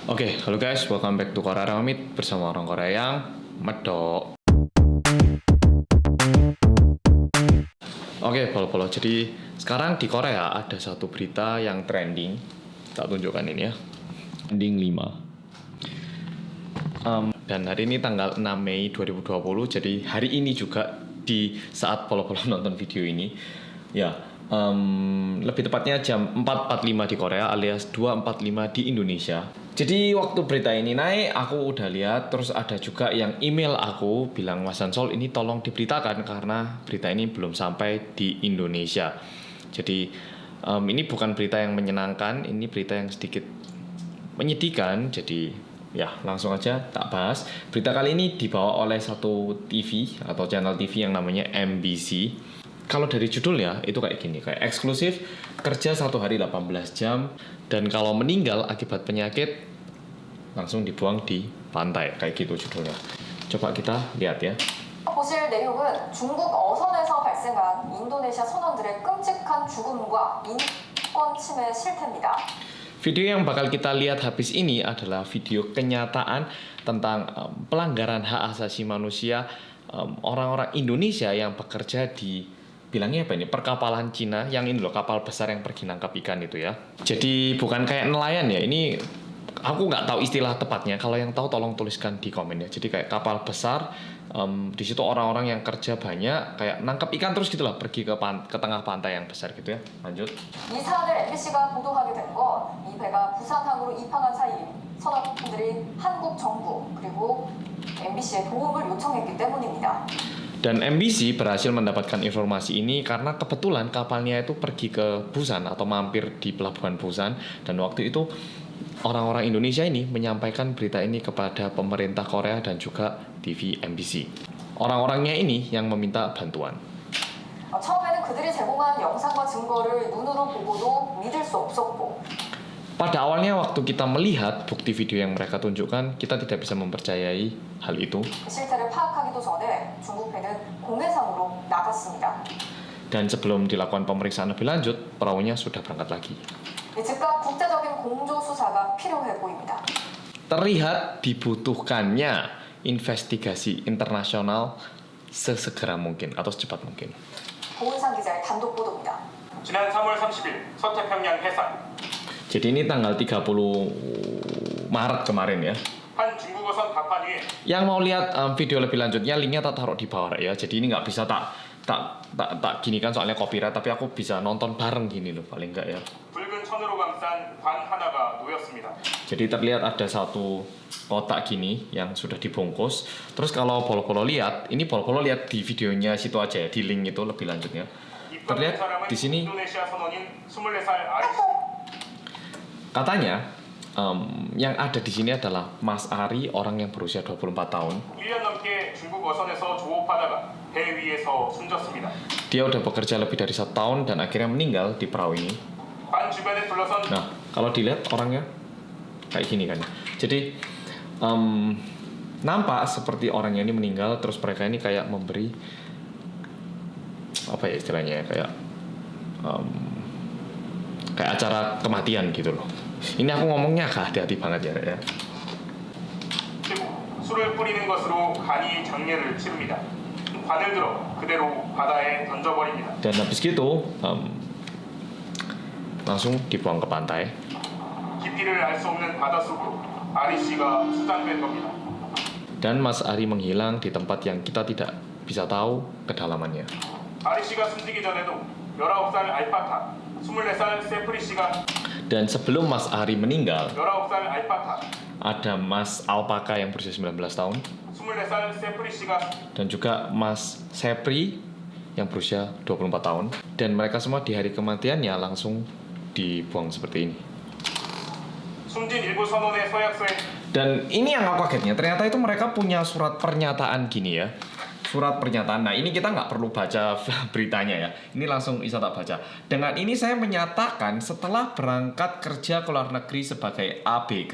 Oke, halo guys, welcome back to Korea Ramit bersama orang Korea yang medok. Oke, polo-polo. Jadi sekarang di Korea ada satu berita yang trending. Tak tunjukkan ini ya. Trending 5. Dan hari ini tanggal 6 Mei 2020. Jadi hari ini juga di saat polo-polo nonton video ini, ya, lebih tepatnya jam 4.45 di Korea alias 2.45 di Indonesia. Jadi waktu berita ini naik, aku udah lihat, terus ada juga yang email aku bilang, Mas Hansol ini tolong diberitakan karena berita ini belum sampai di Indonesia. Jadi ini bukan berita yang menyenangkan, ini berita yang sedikit menyedihkan. Jadi ya langsung aja tak bahas. Berita kali ini dibawa oleh satu TV atau channel TV yang namanya MBC. Kalau dari judulnya itu kayak gini, kayak eksklusif, kerja 1 hari 18 jam, dan kalau meninggal akibat penyakit langsung dibuang di pantai, kayak gitu judulnya. Coba kita lihat ya. 보실 내용은 중국 어선에서 발생한 인도네시아 선원들의 끔찍한 죽음과 인권 침해 실태입니다. Video yang bakal kita lihat habis ini adalah video kenyataan tentang pelanggaran hak asasi manusia orang-orang Indonesia yang bekerja di, bilangnya apa ini, perkapalan Cina, yang ini loh, kapal besar yang pergi nangkap ikan itu ya. Jadi bukan kayak nelayan ya, ini aku nggak tahu istilah tepatnya. Kalau yang tahu tolong tuliskan di komen ya. Jadi kayak kapal besar, di situ orang-orang yang kerja banyak, kayak nangkap ikan terus gitulah, pergi ke tengah pantai yang besar gitu ya. Lanjut. 이 사안을 MBC가 보도하게 된 건 이 배가 부산항으로 입항한 사이 선원들이 한국 정부 그리고 MBC에 도움을 요청했기 때문입니다. Dan MBC berhasil mendapatkan informasi ini karena kebetulan kapalnya itu pergi ke Busan atau mampir di pelabuhan Busan, dan waktu itu orang-orang Indonesia ini menyampaikan berita ini kepada pemerintah Korea dan juga TV MBC. Orang-orangnya ini yang meminta bantuan. 처음에는 그들이 제공한 영상과 증거를 눈으로 보고도 믿을 수 없었고 Pada awalnya waktu kita melihat bukti video yang mereka tunjukkan, kita tidak bisa mempercayai hal itu. 실태를 파악하기도 전에 중국 배는 공해상으로 나갔습니다. Dan sebelum dilakukan pemeriksaan lebih lanjut, perahunya sudah berangkat lagi. 즉각 국제적인 공조 수사가 필요해 보입니다. Terlihat dibutuhkannya investigasi internasional sesegera mungkin atau secepat mungkin. 고은상 기자의 단독 보도입니다. 지난 3월 30일 서태평양 해상 Jadi ini tanggal 30 Maret kemarin ya. 한 중국어선 갑판 위에 Yang mau lihat video lebih lanjutnya, linknya tak taruh di bawah ya. Jadi ini nggak bisa tak gini kan, soalnya copyright, tapi aku bisa nonton bareng gini loh paling nggak ya. 붉은 천으로 감싼 관 하나가 놓였습니다. Jadi terlihat ada satu kotak gini yang sudah dibungkus. Terus kalau polo-polo lihat, ini polo-polo lihat di videonya situ aja ya, di link itu lebih lanjutnya. 입건 terlihat 사람은 di sini 인도네시아 선원인 24살 아리씨. katanya yang ada di sini adalah Mas Ari, orang yang berusia 24 tahun. 1년 넘게 중국 어선에서 조업하다가 배 위에서 숨졌습니다. Dia udah bekerja lebih dari 1 tahun dan akhirnya meninggal di perahu ini. 관 주변에 둘러선 Nah, kalau dilihat orangnya kayak gini kan. Jadi nampak seperti orangnya ini meninggal, terus mereka ini kayak memberi apa ya istilahnya, kayak kayak acara kematian gitu loh. Ini aku ngomongnya hati-hati banget ya. 그리고 술을 뿌리는 것으로 간이 장례를 치릅니다. 관을 들어 그대로 바다에 던져버립니다. Dan habis gitu langsung dibuang ke pantai. 깊이를 알 수 없는 바닷속으로 아리씨가 수장된 겁니다. Dan Mas Ari menghilang di tempat yang kita tidak bisa tahu kedalamannya. 아리씨가 숨지기 전에도 19살 알파카, 24살 세프리씨가 Dan sebelum Mas Ari meninggal, 19살 알파카, ada Mas Alpaka yang berusia 19 tahun 24살 세프리씨가 dan juga Mas Sepri yang berusia 24 tahun, dan mereka semua di hari kematiannya langsung dibuang seperti ini. 숨진 일부 선원의 서약서에 Dan ini yang aku kagetnya, ternyata itu mereka punya surat pernyataan gini ya. Surat pernyataan. Nah ini kita nggak perlu baca beritanya ya. Ini langsung bisa tak baca. Dengan ini saya menyatakan setelah berangkat kerja ke luar negeri sebagai ABK,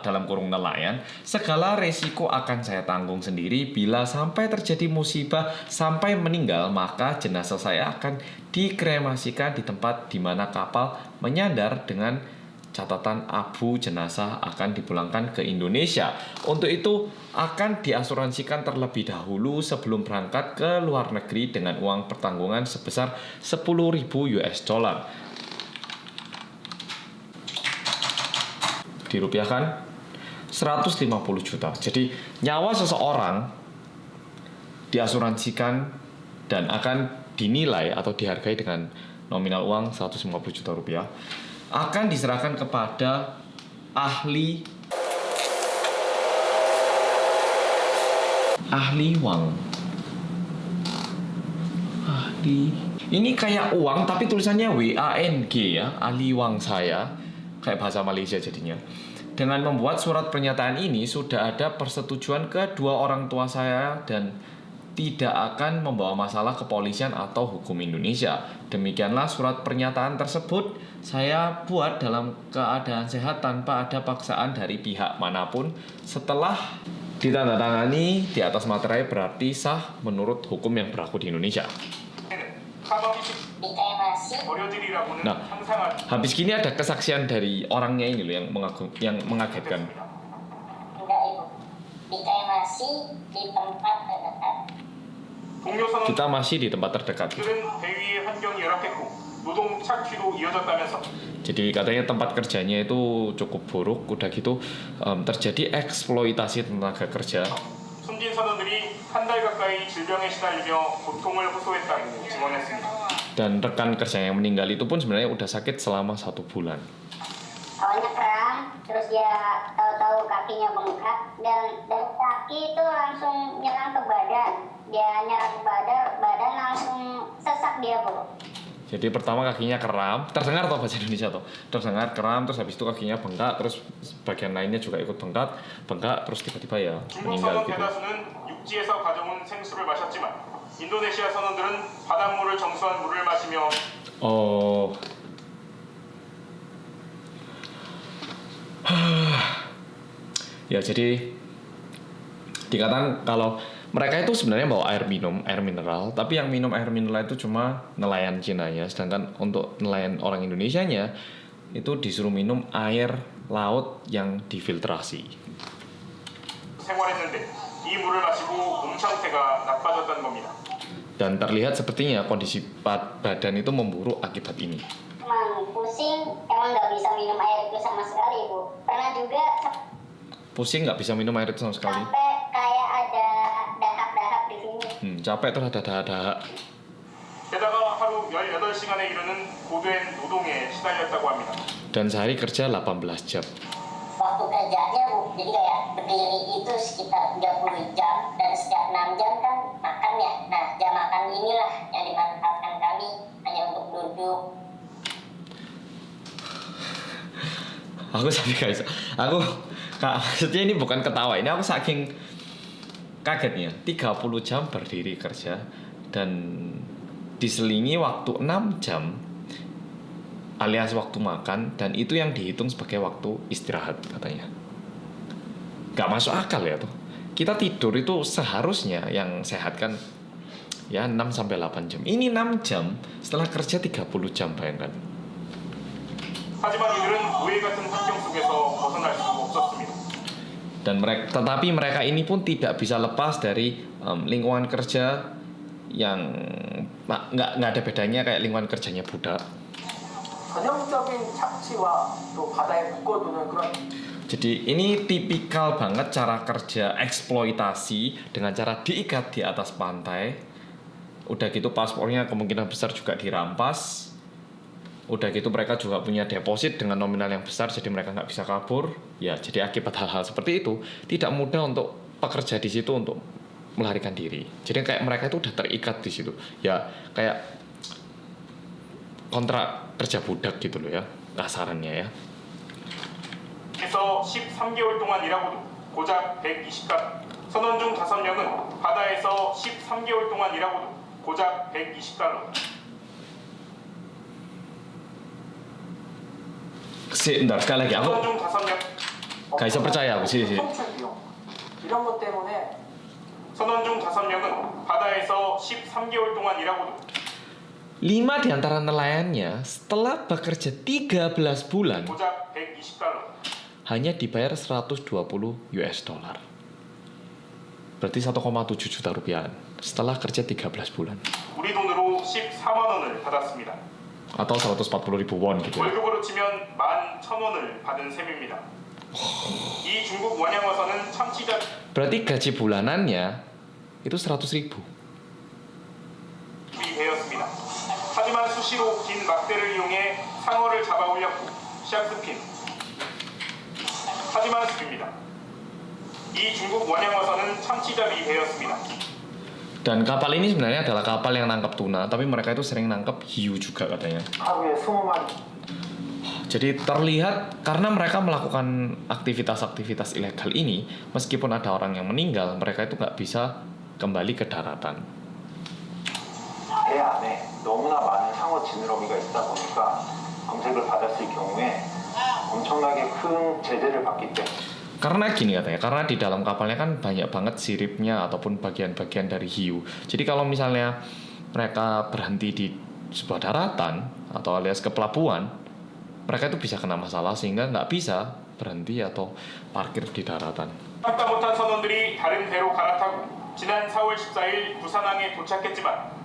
dalam kurung nelayan, segala resiko akan saya tanggung sendiri. Bila sampai terjadi musibah sampai meninggal, maka jenazah saya akan dikremasikan di tempat di mana kapal menyandar dengan catatan abu jenazah akan dipulangkan ke Indonesia. Untuk itu akan diasuransikan terlebih dahulu sebelum berangkat ke luar negeri dengan uang pertanggungan sebesar 10.000 US dollar. Dirupiahkan 150 juta. Jadi nyawa seseorang diasuransikan dan akan dinilai atau dihargai dengan nominal uang 150 juta rupiah, akan diserahkan kepada ahli uang. Ini kayak uang tapi tulisannya WANG ya, ahli uang saya, kayak bahasa Malaysia jadinya. Dengan membuat surat pernyataan ini sudah ada persetujuan kedua orang tua saya dan tidak akan membawa masalah kepolisian atau hukum Indonesia. Demikianlah surat pernyataan tersebut saya buat dalam keadaan sehat tanpa ada paksaan dari pihak manapun. Setelah ditandatangani di atas materai berarti sah menurut hukum yang berlaku di Indonesia. 버려지리라고는 Nah, 상상하지 habis gini ada kesaksian dari orangnya ini loh yang mengagetkan. Enggak ibu, dikremasi di tempat terdekat. 동료 Kita masih di tempat terdekat. 선원들은 대위의 환경이 열악했고 노동 착취로 이어졌다면서 Jadi katanya tempat kerjanya itu cukup buruk, udah gitu terjadi eksploitasi tenaga kerja. 숨진 선원들이 한 달 가까이 질병에 시달리며 고통을 호소했다고 증언했습니다. Dan rekan kerja yang meninggal itu pun sebenarnya udah sakit selama 1 bulan. Awalnya kram, terus dia tahu-tahu kakinya bengkak dan dari kaki itu langsung nyerang ke badan. Dia nyerang ke badan langsung sesak dia bu. Jadi pertama kakinya kram, terdengar toh bahasa Indonesia toh, terdengar kram, terus habis itu kakinya bengkak, terus bagian lainnya juga ikut bengkak, terus tiba-tiba ya 중국 meninggal 선원 gitu. 대다수는 육지에서 가져온 생수를 마셨지만 인도네시아 선원들은 바닷물을 정수한 물을 마시며 Oh. Ya jadi dikatakan kalau mereka itu sebenarnya bawa air minum, air mineral, tapi yang minum air mineral itu cuma nelayan Cina ya, sedangkan untuk nelayan orang Indonesianya itu disuruh minum air laut yang difiltrasi. 생활했는데 이 물을 마시고 몸 상태가 나빠졌다는 겁니다. Dan terlihat sepertinya kondisi badan itu memburuk akibat ini. Emang pusing, emang nggak bisa minum air itu sama sekali bu. Pernah juga Pusing nggak bisa minum air itu sama sekali. sampai kayak ada dahak-dahak di sini. Capek terus ada dahak-dahak. 게다가 하루 18시간에 이르는 고된 노동에 시달렸다고 합니다. Dan sehari kerja 18 jam. Waktu kerjanya bu, jadi kayak berdiri itu sekitar 30 jam dan setiap 6 jam kan makan ya. Nah jam makan inilah yang dimanfaatkan kami hanya untuk duduk. Aku sampai guys, maksudnya ini bukan ketawa, ini aku saking kagetnya. 30 jam berdiri kerja dan diselingi waktu 6 jam alias waktu makan, dan itu yang dihitung sebagai waktu istirahat katanya. Gak masuk akal ya tuh. Kita tidur itu seharusnya yang sehat kan ya 6-8 jam. Ini 6 jam setelah kerja 30 jam, bayangkan. 하지만 이들은 노예 같은 환경 속에서 벗어날 수 없었습니다. Dan tetapi mereka ini pun tidak bisa lepas dari lingkungan kerja yang nggak ada bedanya kayak lingkungan kerjanya budak. 전형적인 착취와 또 바다에 묶어두는 그런 Jadi ini tipikal banget cara kerja eksploitasi dengan cara diikat di atas pantai. Udah gitu paspornya kemungkinan besar juga dirampas. Udah gitu mereka juga punya deposit dengan nominal yang besar, jadi mereka nggak bisa kabur. Ya, jadi akibat hal-hal seperti itu tidak mudah untuk pekerja di situ untuk melarikan diri. Jadi kayak mereka itu udah terikat di situ. Ya kayak kontrak kerja budak gitu loh ya, kasarannya ya. 그래서 13개월 동안 일하고도 고작 120달러. 선원 중 5명은 바다에서 13개월 동안 일하고도 고작 120달러. Bentar, sekali lagi aku 선원 중 5명 gak bisa percaya aku sih. 송출 비용 이런 것 때문에 선원 중 5명은 바다에서 13개월 동안 일하고도 5 di antara nelayannya setelah bekerja 13 bulan 고작 120달러. hanya dibayar 120 US dollar. Berarti 1,7 juta rupiah setelah kerja 13 bulan. 우리 돈으로 14만 원을 받았습니다. Atau 140 ribu won gitu ya. 월급으로 치면 11,000원을 받은 셈입니다. 이 중국 원양어선은 참치자 Berarti gaji bulanannya itu 100 ribu. 되었습니다. 하지만 수시로 긴 막대를 이용해 상어를 잡아 올렸고 샥스핀. 하지만 습입니다. 이 중국 원양어선은 참치잡이 배였습니다. Dan kapal ini sebenarnya adalah kapal yang nangkap tuna, tapi mereka itu sering nangkap hiu juga katanya. 하루에 20마리. Jadi terlihat karena mereka melakukan aktivitas-aktivitas ilegal ini, meskipun ada orang yang meninggal, mereka itu nggak bisa kembali ke daratan. 배 안에 너무나 많은 상어 지느러미가 있다 보니까 검색을 받았을 경우에 엄청나게 큰 제재를 받기 때문에 Karena gini katanya, karena di dalam kapalnya kan banyak banget siripnya ataupun bagian-bagian dari hiu. Jadi kalau misalnya mereka berhenti di sebuah daratan atau alias ke pelabuhan, mereka itu bisa kena masalah sehingga nggak bisa berhenti atau parkir di daratan. 참다 못한 선원들이 다른 배로 갈아타고 지난 4월 14일 부산항에 도착했지만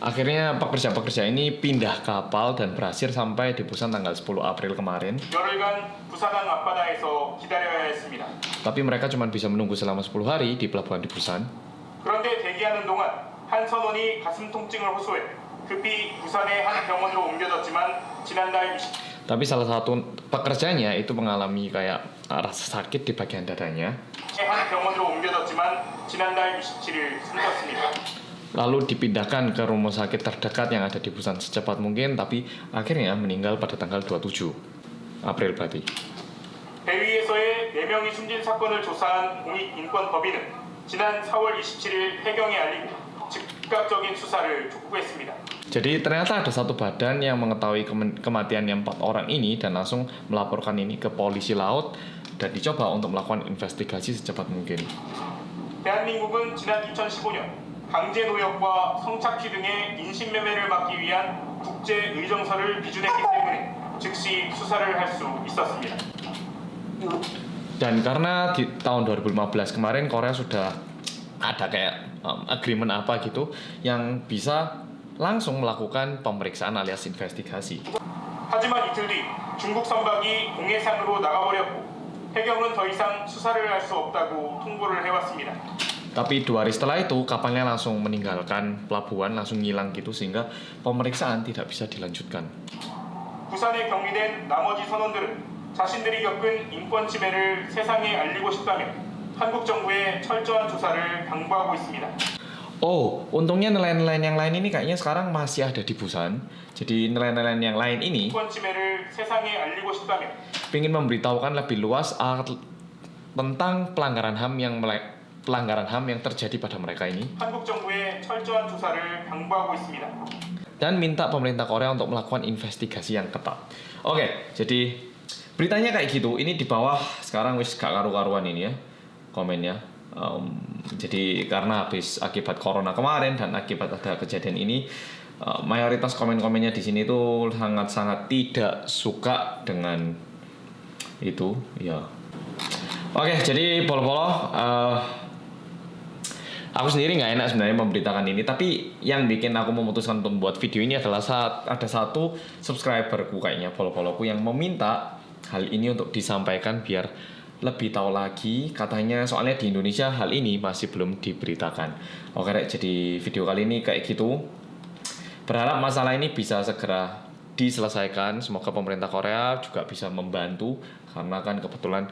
Akhirnya pekerja-pekerja ini pindah kapal dan berhasil sampai di Busan tanggal 10 April kemarin. 열흘간 부산항 앞바다에서 기다려야 했습니다. Tapi mereka cuma bisa menunggu selama 10 hari di pelabuhan di Busan. 그런데 대기하는 동안 한 선원이 가슴 통증을 호소해 급히 부산의 한 병원으로 옮겨졌지만 지난달 20... Tapi salah satu pekerjanya itu mengalami kayak rasa sakit di bagian dadanya. 한 병원으로 옮겨졌지만 지난달 27일 숨졌습니다. Lalu dipindahkan ke rumah sakit terdekat yang ada di Busan secepat mungkin, tapi akhirnya meninggal pada tanggal 27 April berarti. 배 위에서의 4명이 숨진 사건을 조사한 공익인권법인은 지난 4월 27일 해경에 알리고 즉각적인 수사를 촉구했습니다. Jadi ternyata ada satu badan yang mengetahui kematiannya 4 orang ini dan langsung melaporkan ini ke polisi laut dan dicoba untuk melakukan investigasi secepat mungkin. 대한민국은 지난 2015년 강제 노역과 성착취 등의 인신매매를 막기 위한 국제 의정서를 비준했기 때문에 즉시 수사를 할 수 있었습니다. Dan karena di tahun 2015 kemarin Korea sudah ada kayak agreement apa gitu yang bisa langsung melakukan pemeriksaan alias investigasi. 하지만 이틀 뒤 중국 선박이 공해상으로 나가버렸고 해경은 더 이상 수사를 할 수 없다고 통보를 해왔습니다. Tapi 2 hari setelah itu kapalnya langsung meninggalkan pelabuhan, langsung ngilang gitu sehingga pemeriksaan tidak bisa dilanjutkan. 부산에 격리된 나머지 선원들은 자신들이 겪은 인권 침해를 세상에 알리고 싶다며 한국 정부의 철저한 조사를 당부하고 있습니다. Oh, untungnya nelayan-nelayan yang lain ini kayaknya sekarang masih ada di Busan. Jadi nelayan-nelayan yang lain ini 인권 침해를 세상에 알리고 싶다며 ingin memberitahukan lebih luas tentang pelanggaran HAM yang terjadi pada mereka ini. 한국 정부의 철저한 조사를 당부하고 있습니다. Dan minta pemerintah Korea untuk melakukan investigasi yang ketat. Oke, jadi beritanya kayak gitu. Ini di bawah sekarang wis gak karu-karuan ini ya komennya. Jadi karena habis akibat corona kemarin dan akibat ada kejadian ini, mayoritas komen-komennya di sini tuh sangat-sangat tidak suka dengan itu. Ya. Oke, jadi polo-polo. Aku sendiri nggak enak sebenarnya memberitakan ini, tapi yang bikin aku memutuskan untuk membuat video ini adalah saat ada satu subscriberku kayaknya follow-followku yang meminta hal ini untuk disampaikan biar lebih tahu lagi. Katanya soalnya di Indonesia hal ini masih belum diberitakan. Oke, jadi video kali ini kayak gitu. Berharap masalah ini bisa segera diselesaikan. Semoga pemerintah Korea juga bisa membantu karena kan kebetulan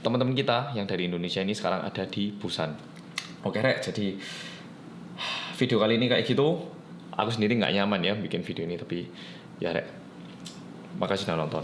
teman-teman kita yang dari Indonesia ini sekarang ada di Busan. Oke Rek, jadi video kali ini kayak gitu. Aku sendiri nggak nyaman ya bikin video ini, tapi ya Rek, makasih sudah nonton.